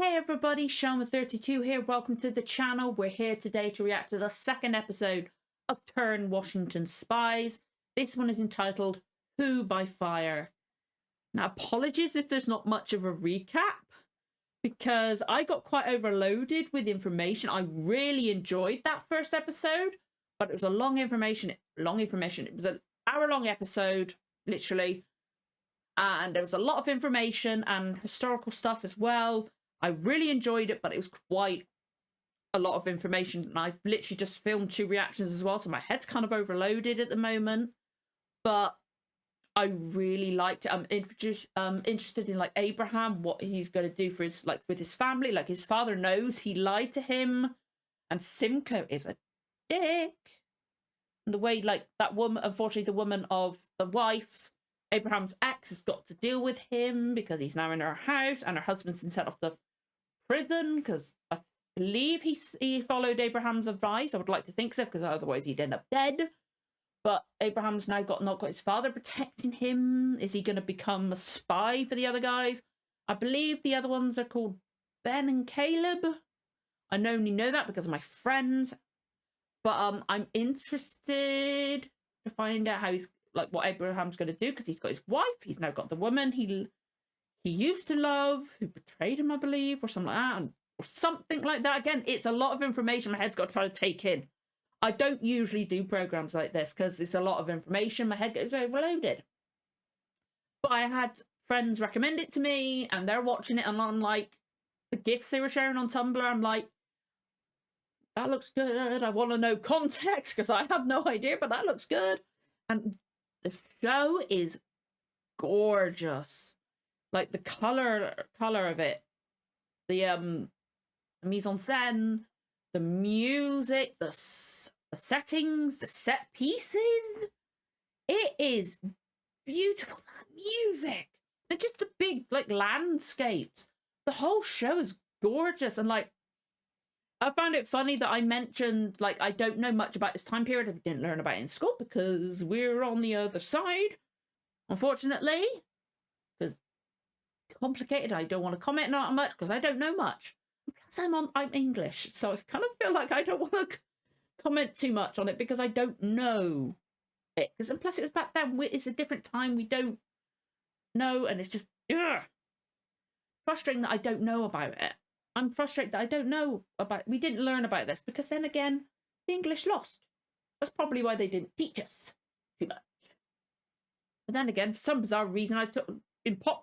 Hey everybody, Shama32 here. Welcome to the channel. We're here today to react to the second episode of Turn Washington Spies. This one is entitled Who by Fire. Now, apologies if there's not much of a recap, because I got quite overloaded with information. I really enjoyed that first episode, but it was a long information. It was an hour-long episode, literally, and there was a lot of information and historical stuff as well. I really enjoyed it, but it was quite a lot of information. And I've literally just filmed 2 reactions as well, so my head's kind of overloaded at the moment. But I really liked it. I'm interested in like Abraham, what he's going to do for his with his family. Like, his father knows he lied to him, and Simcoe is a dick. And the way that woman, unfortunately, the woman of the wife, Abraham's ex, has got to deal with him because he's now in her house, and her husband's been sent off to prison because I believe he followed Abraham's advice. I would like to think so, because otherwise he'd end up dead. But Abraham's now not got his father protecting him. Is he going to become a spy for the other guys? I believe the other ones are called Ben and Caleb. I only know that because of my friends. But I'm interested to find out how he's what Abraham's going to do, because he's got his wife. He's now got the woman he used to love, who betrayed him, I believe, or something like that, or something like that. Again, it's a lot of information my head's got to try to take in. I don't usually do programs like this because it's a lot of information. My head gets overloaded. But I had friends recommend it to me, and they're watching it, and I'm like, the gifs they were sharing on Tumblr, I'm like, that looks good. I want to know context because I have no idea, but that looks good. And the show is gorgeous. Like, the color of it, the mise en scène, the music, the settings, the set pieces. It is beautiful. That music, and just the big landscapes. The whole show is gorgeous. And I found it funny that I mentioned I don't know much about this time period. I didn't learn about it in school because we're on the other side, unfortunately. Because complicated. I don't want to comment on it much because I don't know much. Plus, I'm English, so I kind of feel like I don't want to comment too much on it because I don't know it. And plus, it was back then. It's a different time. We don't know, and it's just frustrating that I don't know about it. I'm frustrated that I don't know about. We didn't learn about this because then again, the English lost. That's probably why they didn't teach us too much. But then again, for some bizarre reason, I took in pop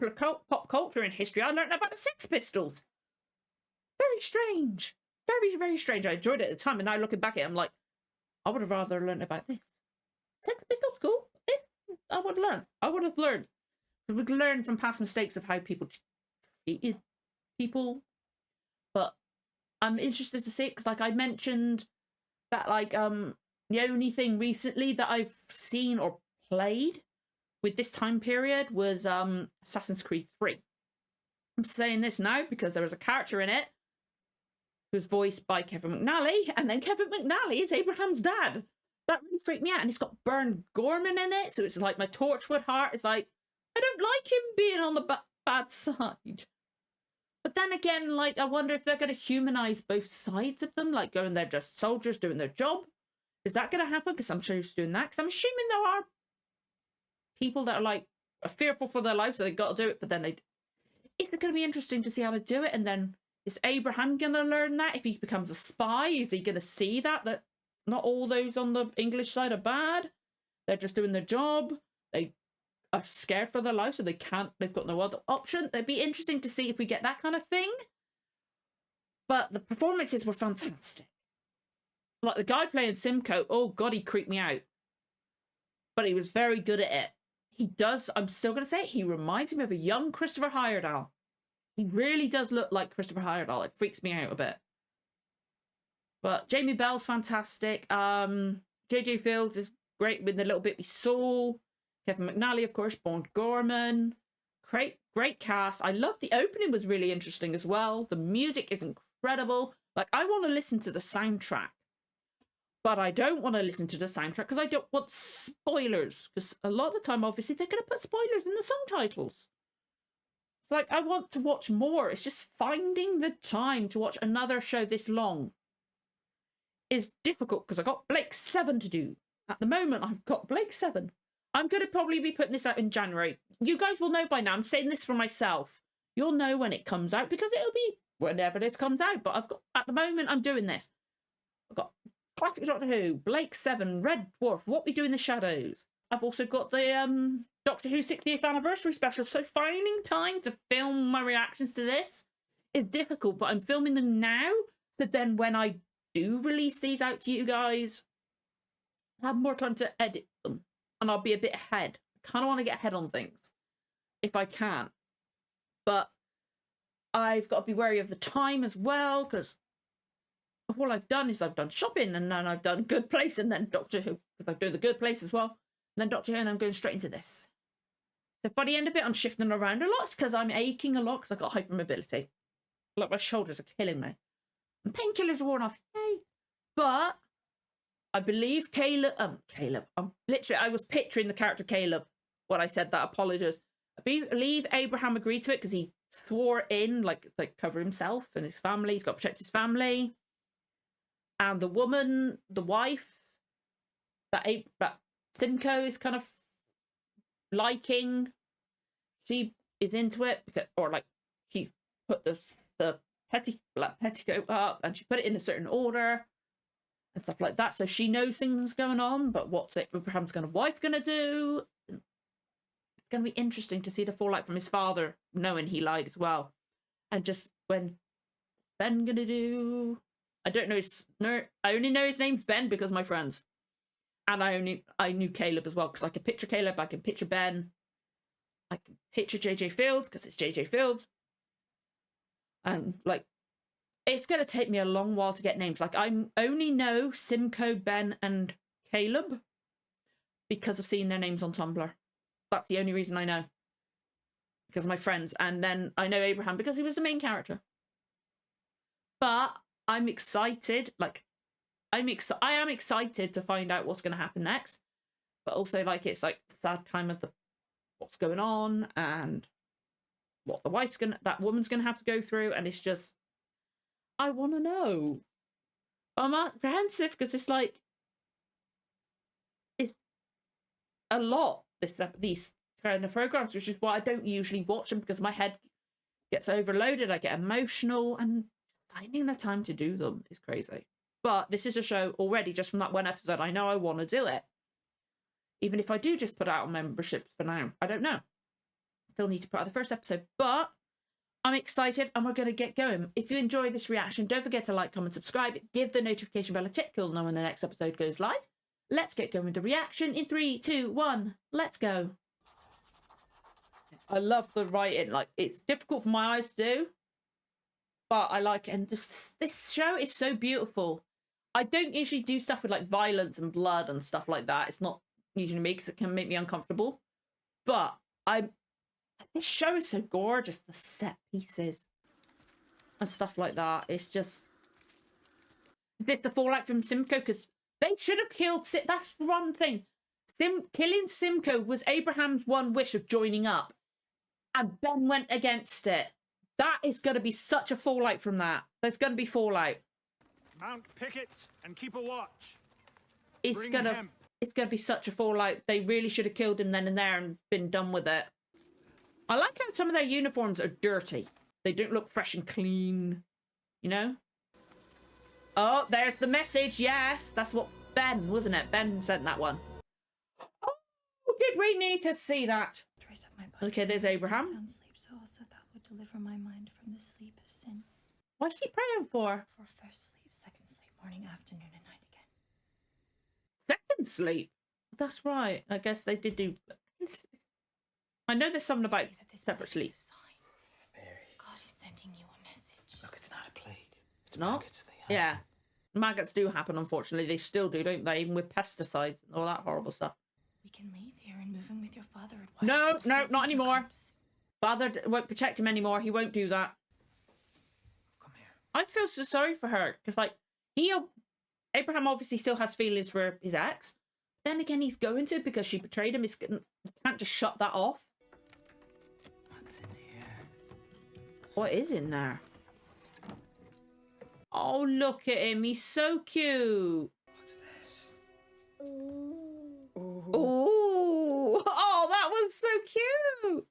culture and history, I learned about the Sex Pistols. Very strange. Very, very strange. I enjoyed it at the time, and now looking back at it, I'm like, I would have rather learned about this. Sex Pistols, cool. I would learn. I would have learned. We would learn from past mistakes of how people treated people. But I'm interested to see it because, I mentioned that, the only thing recently that I've seen or played with this time period was Assassin's Creed 3. I'm saying this now because there was a character in it who was voiced by Kevin McNally, and then Kevin McNally is Abraham's dad. That really freaked me out, and it's got Baron Gorman in it, so it's like my Torchwood heart is like, I don't like him being on the bad side. But then again, I wonder if they're going to humanize both sides of them, going they're just soldiers doing their job. Is that going to happen? Because I'm sure he's doing that. Because I'm assuming there are people that are are fearful for their lives, so they've got to do it, but then they... Is it going to be interesting to see how to do it? And then, is Abraham going to learn that? If he becomes a spy, is he going to see that not all those on the English side are bad? They're just doing their job. They are scared for their life, so they've got no other option. It'd be interesting to see if we get that kind of thing. But the performances were fantastic. Like, the guy playing Simcoe, oh god, he creeped me out. But he was very good at it. He does, I'm still going to say it, he reminds me of a young Christopher Heyerdahl. He really does look like Christopher Heyerdahl. It freaks me out a bit. But Jamie Bell's fantastic. J.J. Fields is great with the little bit we saw. Kevin McNally, of course, Baron Gorman. Great cast. I love the opening, was really interesting as well. The music is incredible. I want to listen to the soundtrack. But I don't want to listen to the soundtrack because I don't want spoilers. Because a lot of the time, obviously, they're going to put spoilers in the song titles. Like, I want to watch more. It's just finding the time to watch another show this long is difficult because I got Blake 7 to do. At the moment, I've got Blake 7. I'm going to probably be putting this out in January. You guys will know by now. I'm saying this for myself. You'll know when it comes out because it'll be whenever this comes out. But I've got, at the moment, I'm doing this. I've got Classic Doctor Who, Blake 7, Red Dwarf, What We Do in the Shadows. I've also got the Doctor Who 60th anniversary special. So finding time to film my reactions to this is difficult, but I'm filming them now. So then when I do release these out to you guys, I'll have more time to edit them and I'll be a bit ahead. I kind of want to get ahead on things if I can. But I've got to be wary of the time as well, because all I've done is I've done shopping and then I've done Good Place and then Doctor Who, because I'm doing the Good Place as well. And then Doctor Who, and I'm going straight into this. So by the end of it, I'm shifting around a lot because I'm aching a lot because I've got hypermobility. Like my shoulders are killing me. And painkillers are worn off. Yay. But I believe Caleb, I was picturing the character Caleb when I said that. Apologies. I believe Abraham agreed to it because he swore in, like cover himself and his family. He's got to protect his family. And the woman, the wife, that Simcoe is kind of liking. She is into it because, or like, she put the petticoat up and she put it in a certain order and stuff like that. So she knows things going on, but what's Abraham's wife gonna do? It's gonna be interesting to see the fallout from his father knowing he lied as well, and just when Ben gonna do. I don't know I only know his name's Ben because my friends, and I knew Caleb as well because I can picture Caleb, I can picture Ben, I can picture JJ Fields because it's JJ Fields, and like. It's going to take me a long while to get names. Like, I only know Simcoe, Ben, and Caleb because I've seen their names on Tumblr. That's the only reason I know. Because of my friends. And then I know Abraham because he was the main character. But I'm excited. Like, I am excited to find out what's going to happen next. But also, like, it's like the sad time of what's going on and what that woman's going to have to go through. And it's just, I want to know. I'm apprehensive because it's like, it's a lot, these kind of programs, which is why I don't usually watch them because my head gets overloaded. I get emotional, and finding the time to do them is crazy. But this is a show already, just from that one episode, I know I want to do it. Even if I do just put out on memberships for now. I don't know. Still need to put out the first episode, but I'm excited and we're going to get going. If you enjoy this reaction, don't forget to like, comment, subscribe, give the notification bell a tick. You'll know when the next episode goes live. Let's get going with the reaction in 3, 2, 1. Let's go. I love the writing. Like, it's difficult for my eyes to do, but I like it. And this show is so beautiful. I don't usually do stuff with like violence and blood and stuff like that. It's not usually me because it can make me uncomfortable. But this show is so gorgeous. The set pieces and stuff like that. It's just... Is this the fallout from Simcoe? Because they should have killed... That's one thing. Killing Simcoe was Abraham's one wish of joining up. And Ben went against it. That is going to be such a fallout from that. There's going to be fallout. Mount pickets and keep a watch. It's going to be such a fallout. They really should have killed him then and there and been done with it. I like how some of their uniforms are dirty. They don't look fresh and clean, you know? Oh, there's the message. Yes, that's what Ben, wasn't it? Ben sent that one. Oh, did we need to see that? Okay, there's Abraham. Sound sleep, so also that would deliver my mind from the sleep of sin. What's he praying for? For first sleep, second sleep, morning, afternoon, and night again. Second sleep? That's right. I guess they did do... I know there's something about separate sleep. Mary. God is sending you a message. Look, it's not a plague. It's not? Yeah. Maggots do happen, unfortunately. They still do, don't they? Even with pesticides and all that horrible stuff. We can leave here and move in with your father at No, not anymore. Father won't protect him anymore. He won't do that. Come here. I feel so sorry for her. Because, like, Abraham obviously still has feelings for his ex. Then again, he's going to because she betrayed him. He can't just shut that off. What's in here? What is in there? Oh, look at him. He's so cute. What's this? Oh, oh, that was so cute.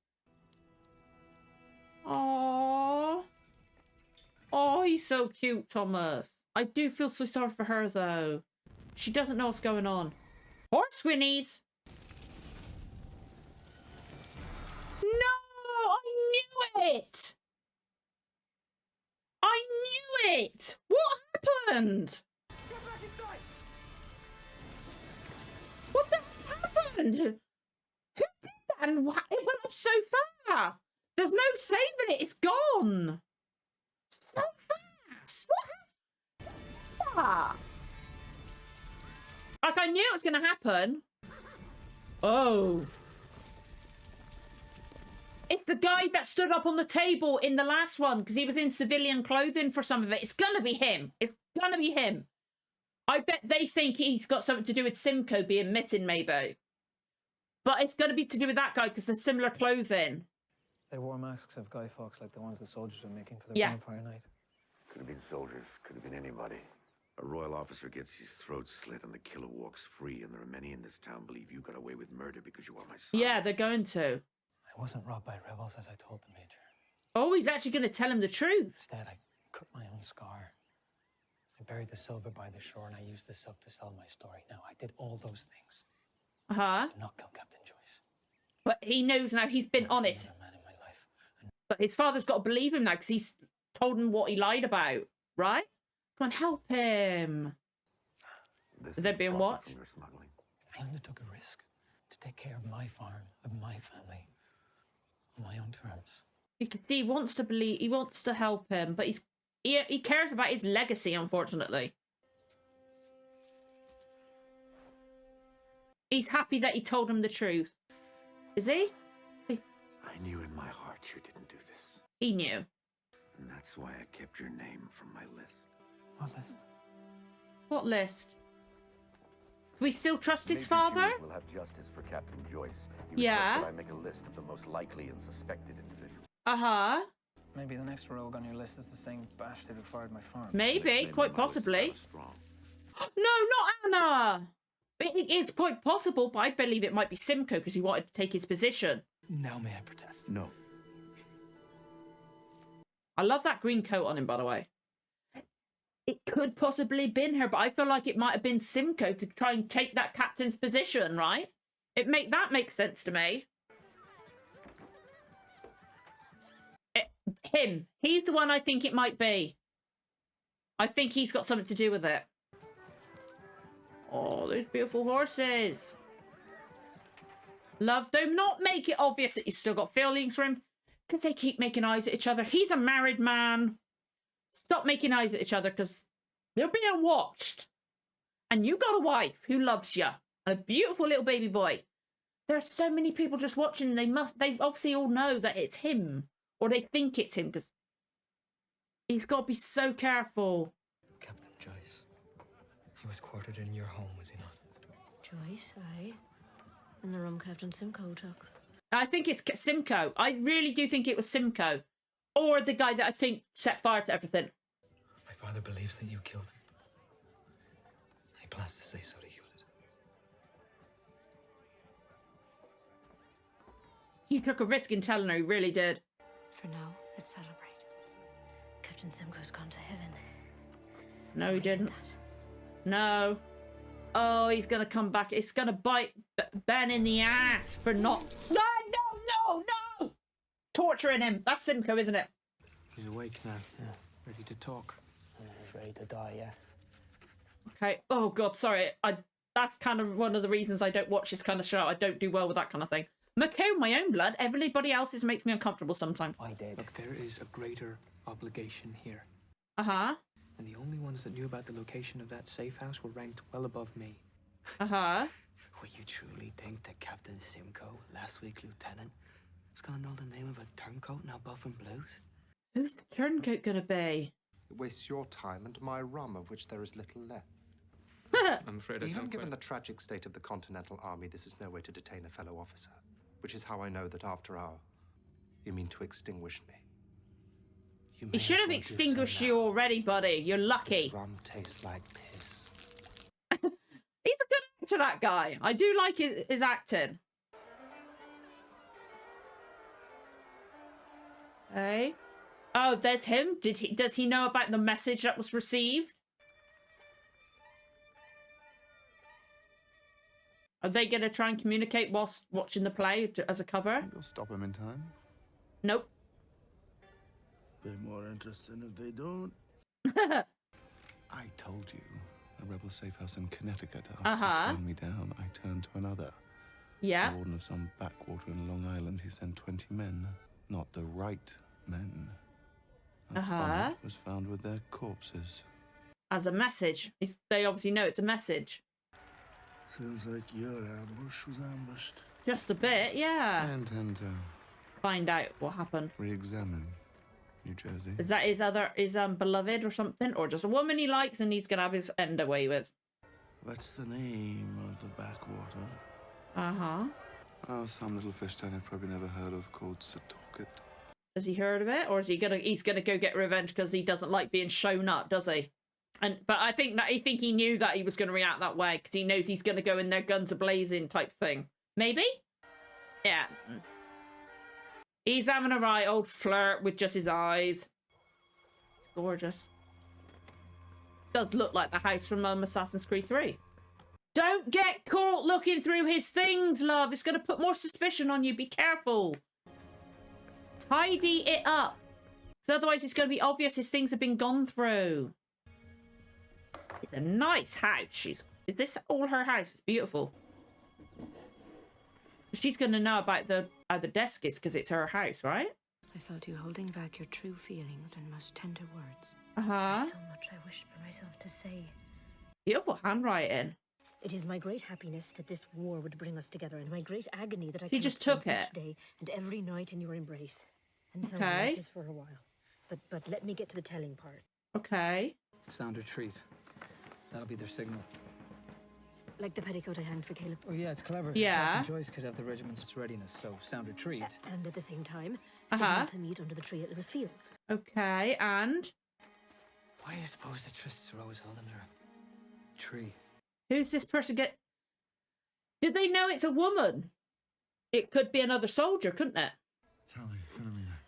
Oh, oh, he's so cute, Thomas. I do feel so sorry for her, though. She doesn't know what's going on. Horse whinnies. No, I knew it. I knew it. What happened? Get back inside! What the heck happened? Who did that? And why? It went up so fast. There's no saving it. It's gone. So fast. What happened? Like, I knew it was going to happen. Oh. It's the guy that stood up on the table in the last one because he was in civilian clothing for some of it. It's going to be him. It's going to be him. I bet they think he's got something to do with Simcoe being missing, maybe. But it's going to be to do with that guy because they're similar clothing. They wore masks of Guy Fawkes like the ones the soldiers were making for their vampire night. Could have been soldiers, could have been anybody. A royal officer gets his throat slit and the killer walks free, and there are many in this town believe you got away with murder because you are my son. Yeah, they're going to. I wasn't robbed by rebels as I told the Major. Oh, he's actually going to tell him the truth. Instead, I cut my own scar. I buried the silver by the shore and I used the silk to sell my story. Now, I did all those things. Uh-huh. To not kill Captain Joyce. But he knows now, he's been honest. Man in my life. But his father's got to believe him now because he's told him what he lied about, right? Come on, help him. They're being watched. I undertook a risk to take care of my farm, of my family, on my own terms. You can see he wants to believe, he wants to help him, but he cares about his legacy, unfortunately. He's happy that he told him the truth. Is he? I knew in my heart you didn't do this. He knew. And that's why I kept your name from my list. What list? What list? Do we still trust his Major father? Hewlett will have justice for Captain Joyce. He Yeah. requests that I make a list of the most likely and suspected individuals. Uh-huh. Maybe the next rogue on your list is the same bastard who fired my farm. Maybe, Next name quite on my list is possibly. Anna Strong. No, not Anna! It is quite possible, but I believe it might be Simcoe because he wanted to take his position. Now may I protest? No. I love that green coat on him, by the way. It could possibly have been her, but I feel like it might have been Simcoe to try and take that captain's position, right? That makes sense to me. Him. He's the one I think it might be. I think he's got something to do with it. Oh, those beautiful horses. Love them. Not make it obvious that you've still got feelings for him. Because they keep making eyes at each other. He's a married man. Stop making eyes at each other because they're being watched. And you got a wife who loves you. A beautiful little baby boy. There are so many people just watching. They obviously all know that it's him. Or they think it's him because he's got to be so careful. Captain Joyce. He was quartered in your home, was he not? Joyce, aye. And the rum Captain Simcoe took. I think it's Simcoe. I really do think it was Simcoe. Or the guy that I think set fire to everything. My father believes that you killed him. He plans to say so to Hewlett. He took a risk in telling her, he really did. For now, let's celebrate. Captain Simcoe's gone to heaven. No, he We did didn't. that. No. Oh, he's going to come back. It's going to bite Ben in the ass for not... No, no, no, no! Torturing him. That's Simcoe, isn't it? He's awake now, ready to talk. He's ready to die, yeah. Okay. Oh, God, sorry. That's kind of one of the reasons I don't watch this kind of show. I don't do well with that kind of thing. McCone, my own blood. Everybody else's makes me uncomfortable sometimes. I did. Look, there is a greater obligation here. Uh-huh. And the only ones that knew about the location of that safe house were ranked well above me. Uh-huh. Will you truly think that Captain Simcoe, last week lieutenant, is gonna know the name of a turncoat now buff and blues? Who's the turncoat gonna be? It wastes your time and my rum, of which there is little left. I'm afraid I Even don't given quite... the tragic state of the Continental Army, this is no way to detain a fellow officer. Which is how I know that after our... You mean to extinguish me? You may He should as have well do extinguished so you now. already, buddy. You're lucky. This rum tastes like piss. He's a good actor, that guy. I do like his acting. Okay. Oh, there's him. Does he know about the message that was received? Are they going to try and communicate whilst watching the play as a cover? You'll stop him in time. Nope. Be more interesting if they don't. I told you. A rebel safe house in Connecticut. After you turned me down, I turned to another. Yeah. The warden of some backwater in Long Island. He sent 20 men. Not the right men. A bonnet was found with their corpses. As a message. They obviously know it's a message. Sounds like your ambush was ambushed. Just a bit, yeah. And Find out what happened. re-examine New Jersey. Is that his beloved or something? Or just a woman he likes and he's going to have his end away with? What's the name of the backwater? Oh, some little fish town I've probably never heard of called Setauket. Has he heard of it? Or is he's gonna go get revenge because he doesn't like being shown up, does he? But I think he knew that he was going to react that way because he knows he's going to go in there guns a-blazing type thing. Maybe? Yeah. He's having a right old flirt with just his eyes. It's gorgeous. Does look like the house from Assassin's Creed 3. Don't get caught looking through his things, love. It's going to put more suspicion on you. Be careful. Tidy it up. Because otherwise it's going to be obvious his things have been gone through. It's a nice house. Is this all her house? It's beautiful. She's going to know about how the desk is because it's her house, right? I felt you holding back your true feelings and most tender words. Uh-huh. So much I wished for myself to say. Beautiful handwriting. It is my great happiness that this war would bring us together, and my great agony that I She cannot just spend took it. each day and every night in your embrace. And so Okay. I like this for a while. But let me get to the telling part. Okay. Sound retreat. That'll be their signal. Like the petticoat I hanged for Caleb. Oh, yeah, it's clever. Yeah. Captain Joyce could have the regiment's readiness, so sound retreat. And at the same time, signal to meet under the tree at Lewis Field. Okay, and? Why do you suppose the Trysts are always held under a tree? Who's this person Did they know it's a woman? It could be another soldier, couldn't it? Tell me, Philomena,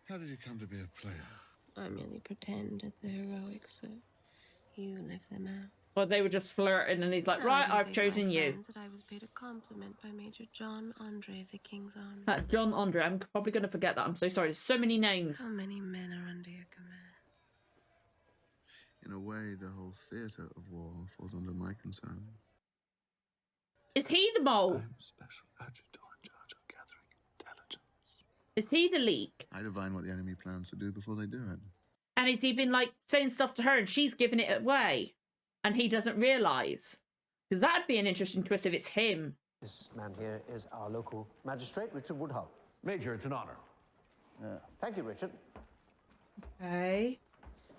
how did you come to be a player? I merely pretend at the heroics so you live them out. Or they were just flirting and he's like, right, I've chosen you. That I was paid a compliment by Major John Andre of the King's Army. John Andre, I'm probably going to forget that. I'm so sorry. There's so many names. How many men are under your command? In a way, the whole theatre of war falls under my concern. Is he the mole? I'm special adjutant in charge of gathering intelligence. Is he the leak? I divine what the enemy plans to do before they do it. And has he been like saying stuff to her and she's giving it away? And he doesn't realise? Because that'd be an interesting twist if it's him. This man here is our local magistrate, Richard Woodhull. Major, it's an honor. Thank you, Richard. Okay.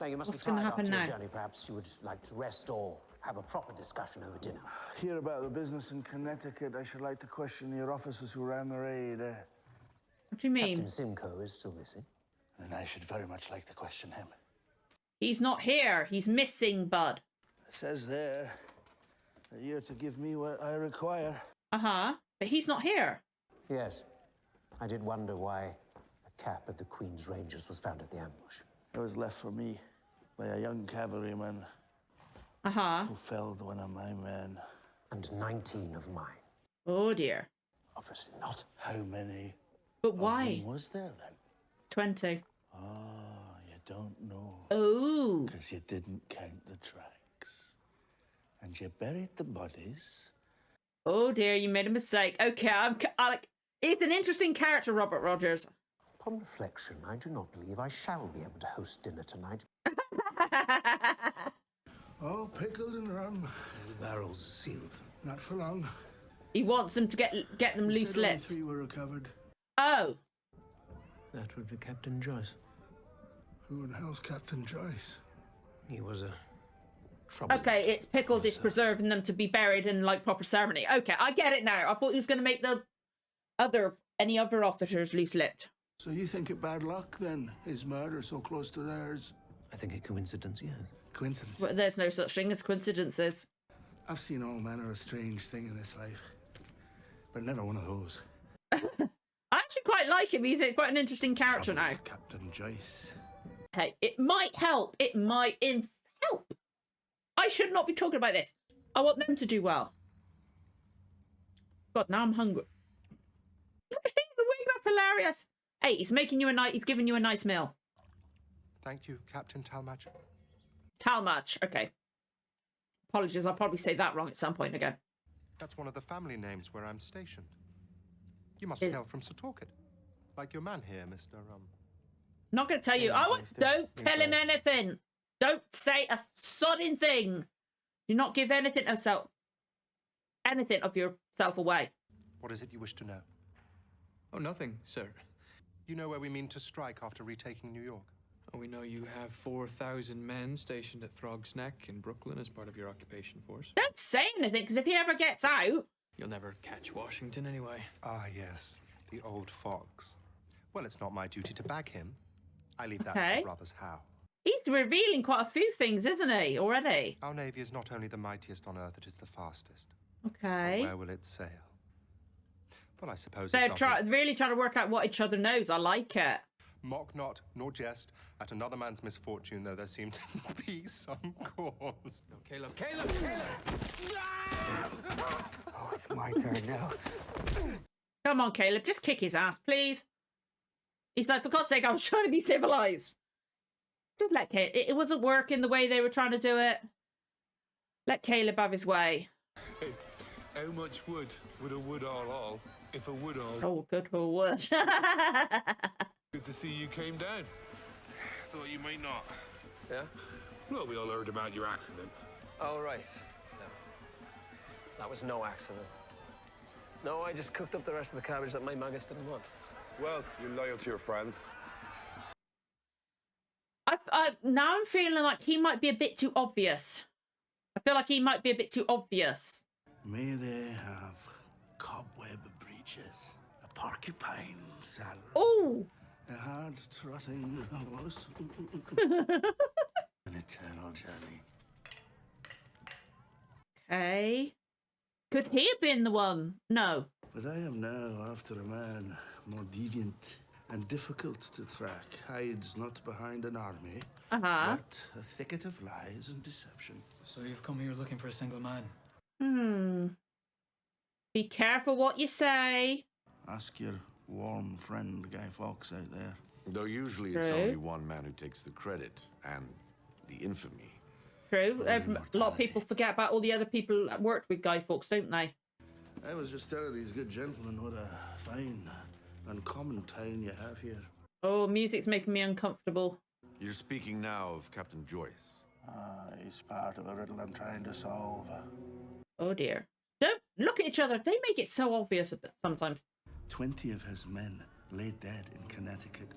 Now, you must What's be tired gonna happen after your now? journey. Perhaps you would like to rest or have a proper discussion over dinner. Hear about the business in Connecticut. I should like to question your officers who ran the raid. What do you mean? Captain Simcoe is still missing. Then I should very much like to question him. He's not here. He's missing, bud. It says there that you're to give me what I require. Uh-huh. But he's not here. Yes. I did wonder why a cap of the Queen's Rangers was found at the ambush. It was left for me by a young cavalryman Uh-huh. who felled one of my men. And 19 of mine. Oh, dear. Obviously not. How many But why? was there then? 20. Ah, you don't know. Oh. Because you didn't count the tracks. And you buried the bodies. Oh, dear, you made a mistake. Okay, he's an interesting character, Robert Rogers. Upon reflection, I do not believe I shall be able to host dinner tonight. All pickled and rum. The barrels are sealed. Not for long. He wants them to get them loose Only lipped. 3 were recovered. Oh. That would be Captain Joyce. Who in hell's Captain Joyce? He was a trouble. Okay, it's pickled, it's preserving them to be buried in like proper ceremony. Okay, I get it now. I thought he was going to make any other officers loose lipped. So you think it bad luck, then, his murder so close to theirs? I think a coincidence, yes. Coincidence? Well, there's no such thing as coincidences. I've seen all manner of strange thing in this life, but never one of those. I actually quite like him. He's quite an interesting character now. Captain Joyce. Hey, it might help. It might help. I should not be talking about this. I want them to do well. God, now I'm hungry. The wig, that's hilarious. Hey, he's making you he's giving you a nice meal. Thank you, Captain Talmadge. Talmadge, okay. Apologies, I'll probably say that wrong at some point again. That's one of the family names where I'm stationed. You must hail from Setauket, like your man here, Mr. Not going to tell you. Don't tell him anything. Don't say a sodding thing. Do not give anything of yourself away. What is it you wish to know? Oh, nothing, sir. You know where we mean to strike after retaking New York? Oh, we know you have 4,000 men stationed at Throg's Neck in Brooklyn as part of your occupation force. Don't say anything, because if he ever gets out... You'll never catch Washington anyway. Ah, yes, the old fox. Well, it's not my duty to bag him. I leave that to Okay. the brothers Howe. He's revealing quite a few things, isn't he, already? Our navy is not only the mightiest on earth, it is the fastest. Okay. But where will it sail? Well, I suppose They're it doesn't. really trying to work out what each other knows. I like it. Mock not, nor jest at another man's misfortune, though there seem to be some cause. No, Caleb! Caleb! Oh, it's my turn now. Come on, Caleb. Just kick his ass, please. He's like, for God's sake, I was trying to be civilized. Just let Caleb. It wasn't working the way they were trying to do it. Let Caleb have his way. Hey, how much wood would a wood-all if a wood-all... Oh, good for wood. Good to see you came down. Thought you might not. Yeah? Well, we all heard about your accident. Oh, right. No. That was no accident. No, I just cooked up the rest of the cabbage that my magus didn't want. Well, you're loyal to your friend. Now I'm feeling like he might be a bit too obvious. I feel like he might be a bit too obvious. May they have cobweb breeches, a porcupine saddle. Oh! A hard-trotting horse. An eternal journey. Okay. Could he have been the one? No. But I am now after a man more deviant and difficult to track, hides not behind an army, Uh-huh. but a thicket of lies and deception. So you've come here looking for a single man? Be careful what you say. Ask your warm friend Guy Fawkes out there. Though usually it's True. only one man who takes the credit and the infamy. True. A lot of people forget about all the other people that worked with Guy Fawkes, don't they? I was just telling these good gentlemen what a fine, uncommon town you have here. Oh, music's making me uncomfortable. You're speaking now of Captain Joyce. He's part of a riddle I'm trying to solve. Oh, dear. Don't look at each other. They make it so obvious sometimes. 20 of his men lay dead in Connecticut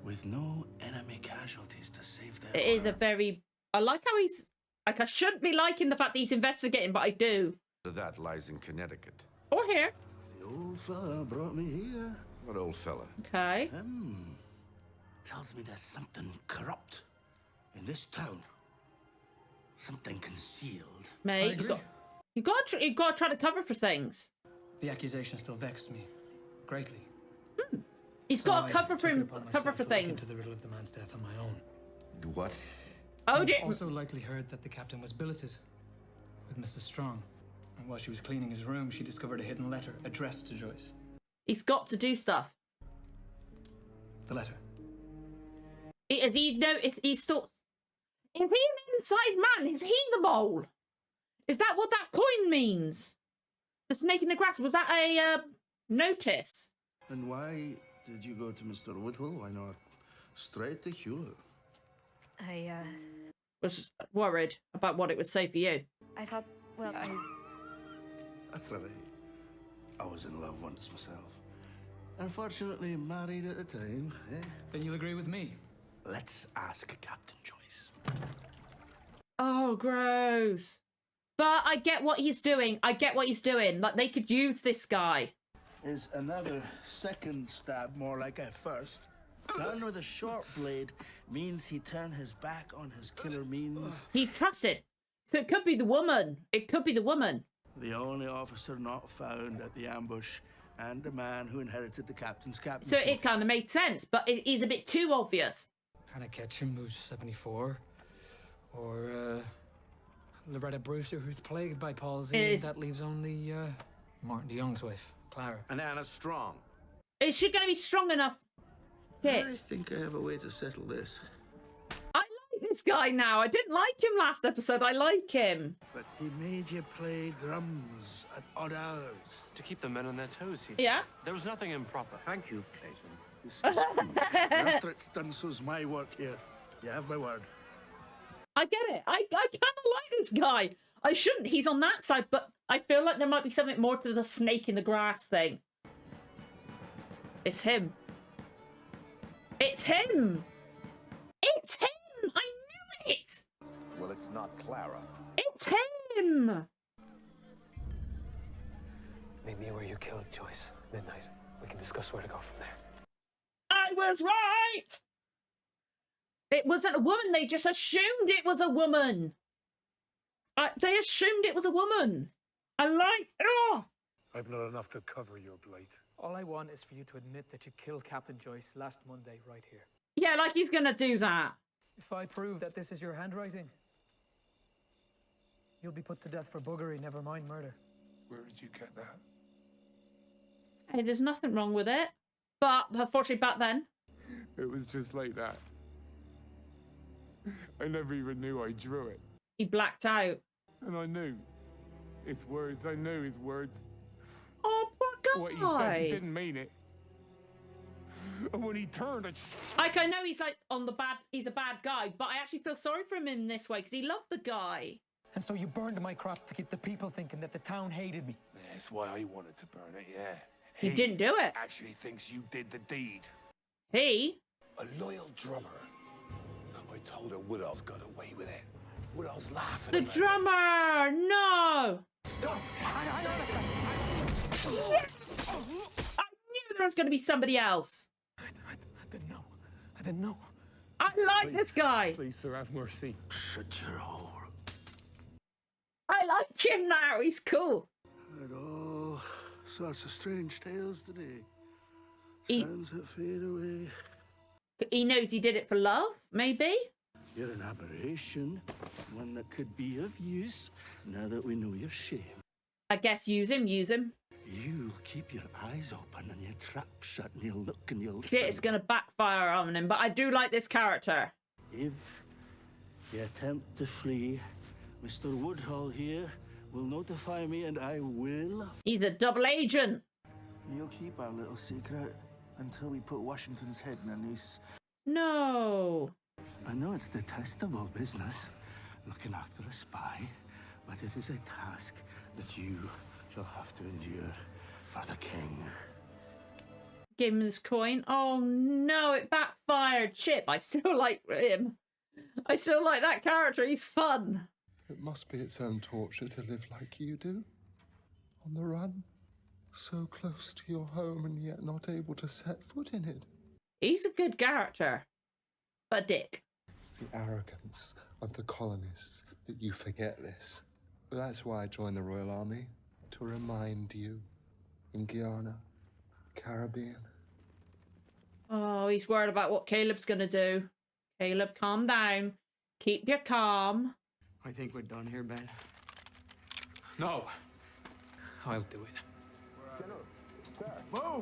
with no enemy casualties to save their It is a very... I like how he's... Like, I shouldn't be liking the fact that he's investigating, but I do. That lies in Connecticut. Or here. The old fella brought me here. What old fella? Okay. Tells me there's something corrupt in this town. Something concealed. Mate, you got to try to cover for things. The accusation still vexed me greatly. He's got to cover for things. Into the riddle of the man's death on my own. What? Oh dear. I've also likely heard that the captain was billeted with Mrs. Strong, and while she was cleaning his room, she discovered a hidden letter addressed to Joyce. He's got to do stuff. The letter. Is he still? Is he an inside man? Is he the mole? Is that what that coin means? The snake in the grass, was that a notice? And why did you go to Mr. Woodhull? Why not straight to Hugh? I Was worried about what it would say for you. I thought, well, That's all right. I was in love once myself. Unfortunately, married at the time, eh? Then you'll agree with me. Let's ask Captain Joyce. Oh, gross. But I get what he's doing. Like, they could use this guy. is another second stab, more like a first. Done with a short blade means he turned his back on his killer means. He's trusted. So it could be the woman. It could be the woman. The only officer not found at the ambush, and the man who inherited the captain's captaincy. So it kind of made sense, but it is a bit too obvious. Hannah Ketchum, who's 74, or Loretta Brewster, who's plagued by palsy. That leaves only Martin DeYoung's wife, Clara. And Anna Strong. Is she going to be strong enough? Shit. I think I have a way to settle this. I like this guy now. I didn't like him last episode. I like him. But he made you play drums at odd hours. To keep the men on their toes, Yeah. There was nothing improper. Thank you, Clayton. After it's done, so's my work here. You have my word. I get it. I kind of like this guy. I shouldn't. He's on that side, but I feel like there might be something more to the snake in the grass thing. It's him. It's him. It's him. I knew it. Well, it's not Clara. It's him. Meet me where you killed Joyce. Midnight. We can discuss where to go from there. I was right. It wasn't a woman. They just assumed it was a woman. They assumed it was a woman. I like... Oh. I've not enough to cover your blight. All I want is for you to admit that you killed Captain Joyce last Monday, right here. Yeah, like he's going to do that. If I prove that this is your handwriting, you'll be put to death for buggery, never mind murder. Where did you get that? Hey, there's nothing wrong with it. But, unfortunately, back then... It was just like that. I never even knew I drew it. He blacked out. And I knew. His words, I knew his words. Oh, poor guy. What he said, he didn't mean it. And when he turned, I know he's like he's a bad guy, but I actually feel sorry for him in this way because he loved the guy. And so you burned my crop to keep the people thinking that the town hated me. That's why I wanted to burn it, yeah. He didn't do it. Actually thinks you did the deed. He? A loyal drummer. I told her Woodall's got away with it. Woodall's laughing. The drummer! No! Stop! Yes! I knew there was going to be somebody else. I didn't know. I didn't know. I like this guy. Please, sir, have mercy. Shut your hole. I like him now. He's cool. Heard all sorts of strange tales today. He- Sounds that fade away. He knows he did it for love, maybe? You're an aberration, one that could be of use now that we know your shame. I guess use him. You keep your eyes open and your trap shut and you'll look and you'll Shit, it's going to backfire on him, but I do like this character. If you attempt to flee, Mr. Woodhull here will notify me and I will... He's a double agent. You'll keep our little secret until we put Washington's head in a noose. No. I know it's detestable business, looking after a spy, but it is a task that you shall have to endure for the king. Give him this coin. Oh no, it backfired. Shit, I still like him. I still like that character. He's fun. It must be its own torture to live like you do. On the run. So close to your home and yet not able to set foot in it. He's a good character. But dick. It's the arrogance of the colonists that you forget this. That's why I joined the Royal Army. To remind you. In Guyana. Caribbean. Oh, he's worried about what Caleb's gonna do. Caleb, calm down. Keep your calm. I think we're done here, Ben. No. I'll do it. Boom!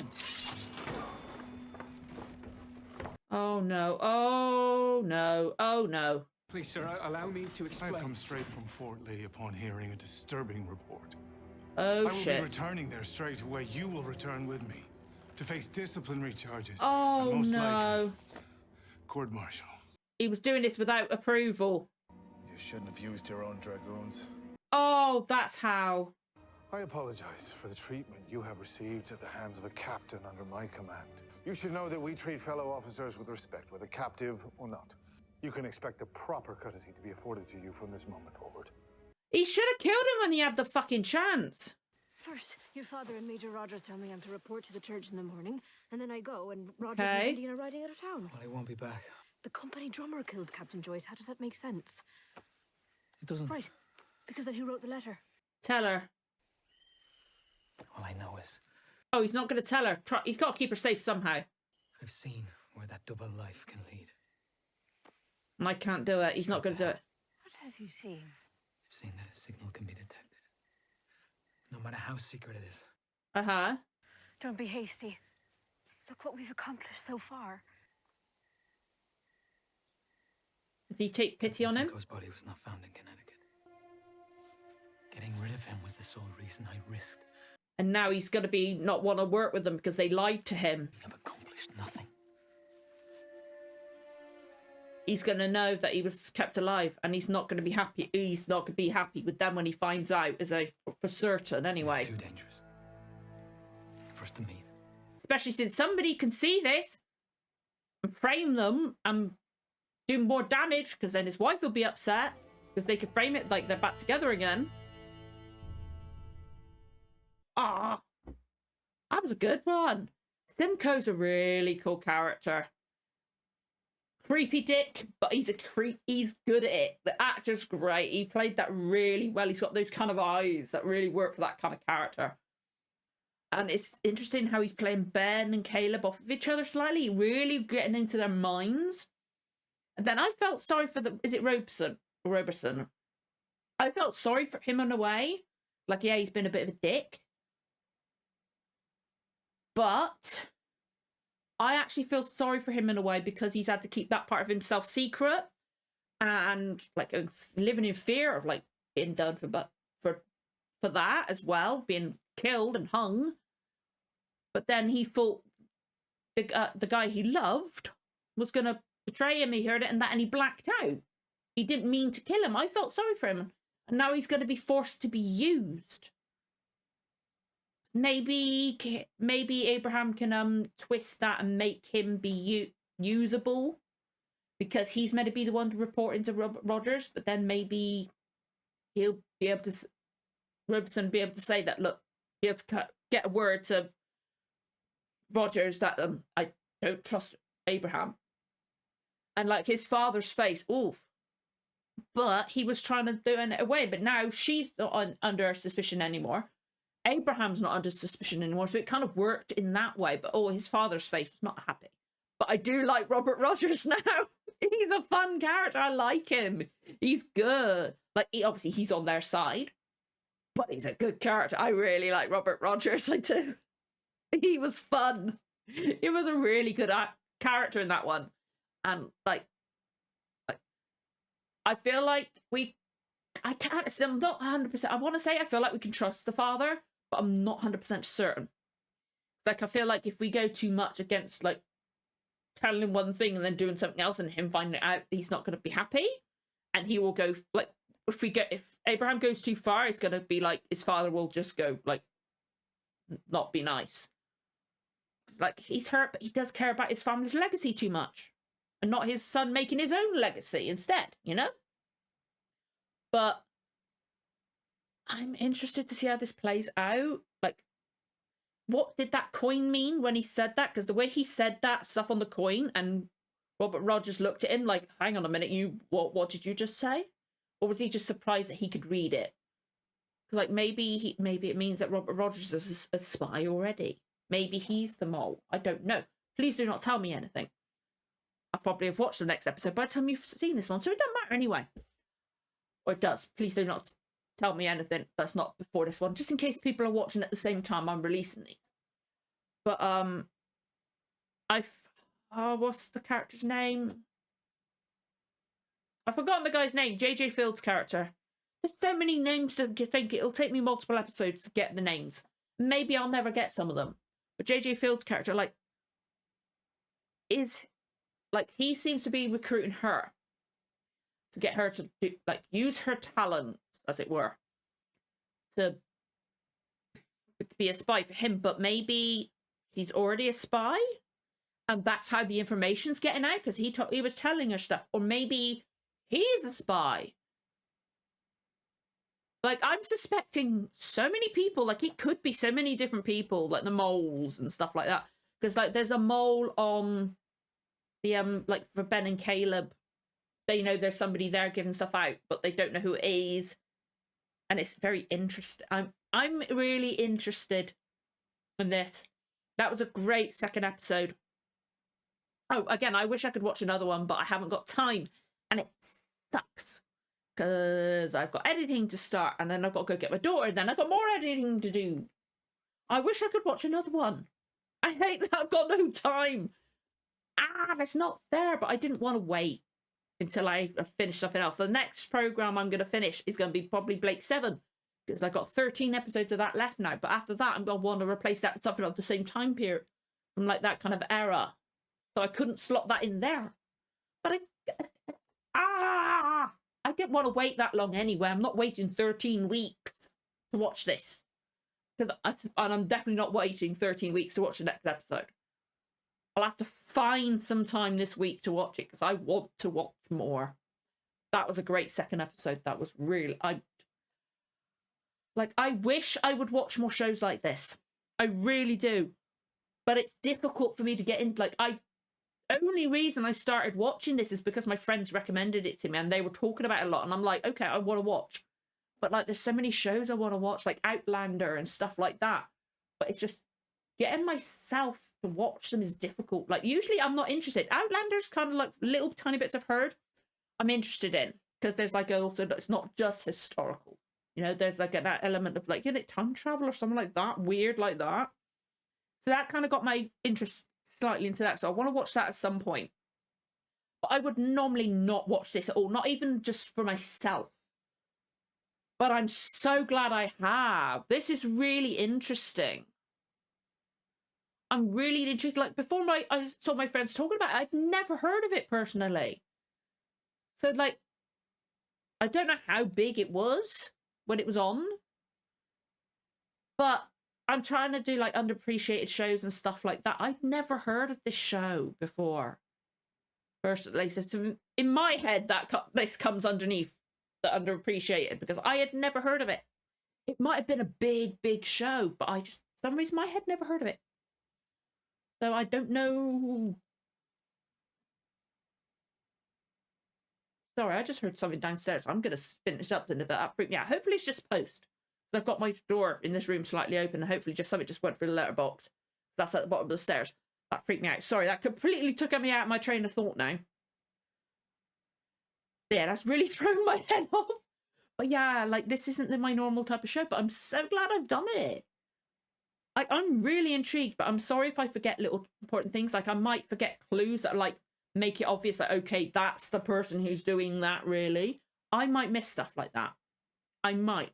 Oh no, oh no, oh no. Please, sir, allow me to explain. I've come straight from Fort Lee upon hearing a disturbing report. Oh, I will shit. be returning there straight away. You will return with me to face disciplinary charges. Oh, and most no. likely, court-martial. He was doing this without approval. You shouldn't have used your own dragoons. Oh, that's how. I apologize for the treatment you have received at the hands of a captain under my command. You should know that we treat fellow officers with respect, whether captive or not. You can expect the proper courtesy to be afforded to you from this moment forward. He should have killed him when he had the fucking chance. First, your father and Major Rogers tell me I'm to report to the church in the morning, and then I go, and Rogers Okay. and Indian are riding out of town. Well, I won't be back. The company drummer killed Captain Joyce. How does that make sense? It doesn't. Right. Because then who wrote the letter? Tell her. All I know is Oh, he's not going to tell her. He's got to keep her safe somehow. I've seen where that double life can lead. And I can't do it. He's not going to do it. What have you seen? I've seen that a signal can be detected. No matter how secret it is. Uh-huh. Don't be hasty. Look what we've accomplished so far. Does he take pity on him? Simcoe's body was not found in Connecticut. Getting rid of him was the sole reason I risked. And now he's going to be not want to work with them because they lied to him. I've accomplished nothing. He's going to know that he was kept alive, and he's not going to be happy. He's not going to be happy with them when he finds out, for certain anyway. It's too dangerous for us to meet. Especially since somebody can see this and frame them and do more damage, because then his wife will be upset because they could frame it like they're back together again. Ah, that was a good one. Simcoe's a really cool character. Creepy dick, but he's good at it. The actor's great. He played that really well. He's got those kind of eyes that really work for that kind of character. And it's interesting how he's playing Ben and Caleb off of each other slightly, really getting into their minds. And then I felt sorry for is it Roberson? I felt sorry for him in a way. Like, yeah, he's been a bit of a dick. But I actually feel sorry for him in a way because he's had to keep that part of himself secret and like living in fear of like being done for that as well, being killed and hung. But then he thought the guy he loved was gonna betray him. He heard it and he blacked out. He didn't mean to kill him. I felt sorry for him, and now he's going to be forced to be used. Maybe Abraham can twist that and make him be usable, because he's meant to be the one to report into Rogers. But then maybe he'll be able to, Robertson be able to say that, look, be able to get a word to Rogers that I don't trust Abraham. And like his father's face, ooh. But he was trying to do it away. But now she's not under suspicion anymore. Abraham's not under suspicion anymore, so it kind of worked in that way. But his father's face was not happy. But I do like Robert Rogers now. He's a fun character. I like him. He's good. Like, he's on their side, but he's a good character. I really like Robert Rogers. I do. He was fun. He was a really good character in that one, and like I feel like I'm not 100%. I want to say I feel like we can trust the father, but I'm not 100% certain. Like, I feel like if we go too much against, like, telling him one thing and then doing something else and him finding it out, he's not going to be happy. And he will go, like, if Abraham goes too far, it's going to be like, his father will just go, like, not be nice. Like, he's hurt, but he does care about his family's legacy too much. And not his son making his own legacy instead, you know? But I'm interested to see how this plays out. Like, what did that coin mean when he said that? Because the way he said that stuff on the coin, and Robert Rogers looked at him like, hang on a minute, what did you just say? Or was he just surprised that he could read it? Like, maybe it means that Robert Rogers is a spy already. Maybe he's the mole. I don't know. Please do not tell me anything. I'll probably have watched the next episode by the time you've seen this one, so it doesn't matter anyway. Or it does. Please do not tell me anything that's not before this one, just in case people are watching at the same time I'm releasing these. But what's the character's name? I've forgotten the guy's name. J.J. Field's character. There's so many names to think it'll take me multiple episodes to get the names. Maybe I'll never get some of them. But J.J. Field's character, he seems to be recruiting her to get her to do, use her talents, as it were, to be a spy for him. But maybe she's already a spy, and that's how the information's getting out, because he was telling her stuff. Or maybe he is a spy. Like, I'm suspecting so many people, like, it could be so many different people, like the moles and stuff like that. Because, like, there's a mole on the, like, for Ben and Caleb, they know there's somebody there giving stuff out, but they don't know who it is. And it's very interesting. I'm really interested in this. That was a great second episode. Oh, again, I wish I could watch another one, but I haven't got time. And it sucks. Because I've got editing to start, and then I've got to go get my daughter, and then I've got more editing to do. I wish I could watch another one. I hate that I've got no time. That's not fair, but I didn't want to wait until I finished something else. The next program I'm going to finish is going to be probably Blake 7, because I've got 13 episodes of that left now. But after that, I'm going to want to replace that with something of the same time period, from like that kind of era. So I couldn't slot that in there. But I didn't want to wait that long anyway. I'm not waiting 13 weeks to watch this. And I'm definitely not waiting 13 weeks to watch the next episode. I'll have to find some time this week to watch it, because I want to watch more. That was a great second episode. That was really... I wish I would watch more shows like this. I really do. But it's difficult for me to get in. Like, only reason I started watching this is because my friends recommended it to me, and they were talking about it a lot, and I'm like, okay, I want to watch. But like, there's so many shows I want to watch, like Outlander and stuff like that. But it's just getting myself to watch them is difficult. Like, usually I'm not interested. Outlander's kind of like little tiny bits I've heard I'm interested in, because there's like also, it's not just historical. You know, there's like an element of like, you know, time travel or something like that, weird like that. So that kind of got my interest slightly into that. So I want to watch that at some point. But I would normally not watch this at all, not even just for myself. But I'm so glad I have. This is really interesting. I'm really intrigued. Like, before I saw my friends talking about it, I'd never heard of it personally. So, like, I don't know how big it was when it was on. But I'm trying to do, like, underappreciated shows and stuff like that. I'd never heard of this show before. Personally, so in my head, this comes underneath the underappreciated, because I had never heard of it. It might have been a big, big show, but I just, for some reason, my head never heard of it. So I don't know. Sorry, I just heard something downstairs. I'm going to finish up in a bit. That freaked me out. Hopefully it's just post. I've got my door in this room slightly open, and hopefully just something just went through the letterbox. That's at the bottom of the stairs. That freaked me out. Sorry, that completely took me out of my train of thought now. Yeah, that's really thrown my head off. But yeah, like, this isn't my normal type of show, but I'm so glad I've done it. Like, I'm really intrigued, but I'm sorry if I forget little important things. Like, I might forget clues that, like, make it obvious, like, okay, that's the person who's doing that, really. I might miss stuff like that. I might.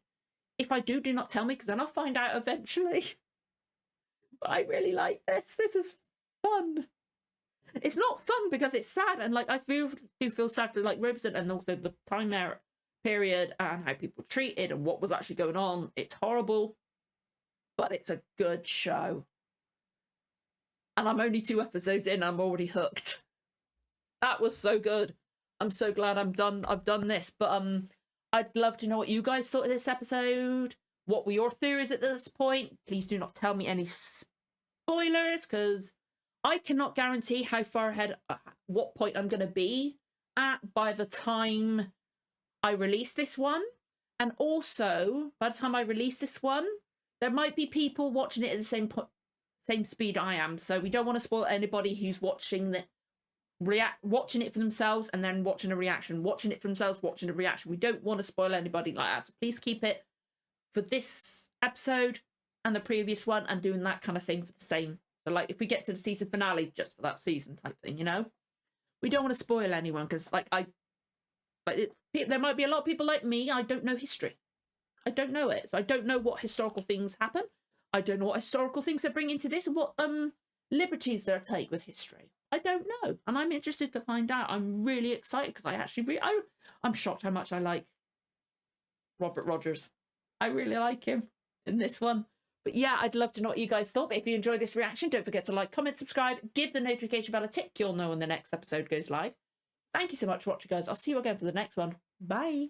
If I do not tell me, because then I'll find out eventually. But I really like this. This is fun. It's not fun because it's sad, and like I do feel sad for like Robeson, and also the time period and how people treated and what was actually going on. It's horrible, but it's a good show. And I'm only 2 episodes in, I'm already hooked. That was so good. I'm so glad I've done this. But I'd love to know what you guys thought of this episode. What were your theories at this point? Please do not tell me any spoilers, because I cannot guarantee how far ahead, what point I'm going to be at by the time I release this one. And also, by the time I release this one, there might be people watching it at the same speed I am. So we don't want to spoil anybody who's watching watching it for themselves and then watching a reaction, watching it for themselves, watching a reaction. We don't want to spoil anybody like that. So please keep it for this episode and the previous one, and doing that kind of thing for the same. So like, if we get to the season finale, just for that season type thing, you know? We don't want to spoil anyone, because like there might be a lot of people like me, I don't know history. I don't know it. So I don't know what historical things happen. I don't know what historical things they bring into this, and what liberties they take with history. I don't know. And I'm interested to find out. I'm really excited, because I actually I'm shocked how much I like Robert Rogers. I really like him in this one. But yeah, I'd love to know what you guys thought. But if you enjoyed this reaction, don't forget to like, comment, subscribe, give the notification bell a tick. You'll know when the next episode goes live. Thank you so much for watching, guys. I'll see you again for the next one. Bye.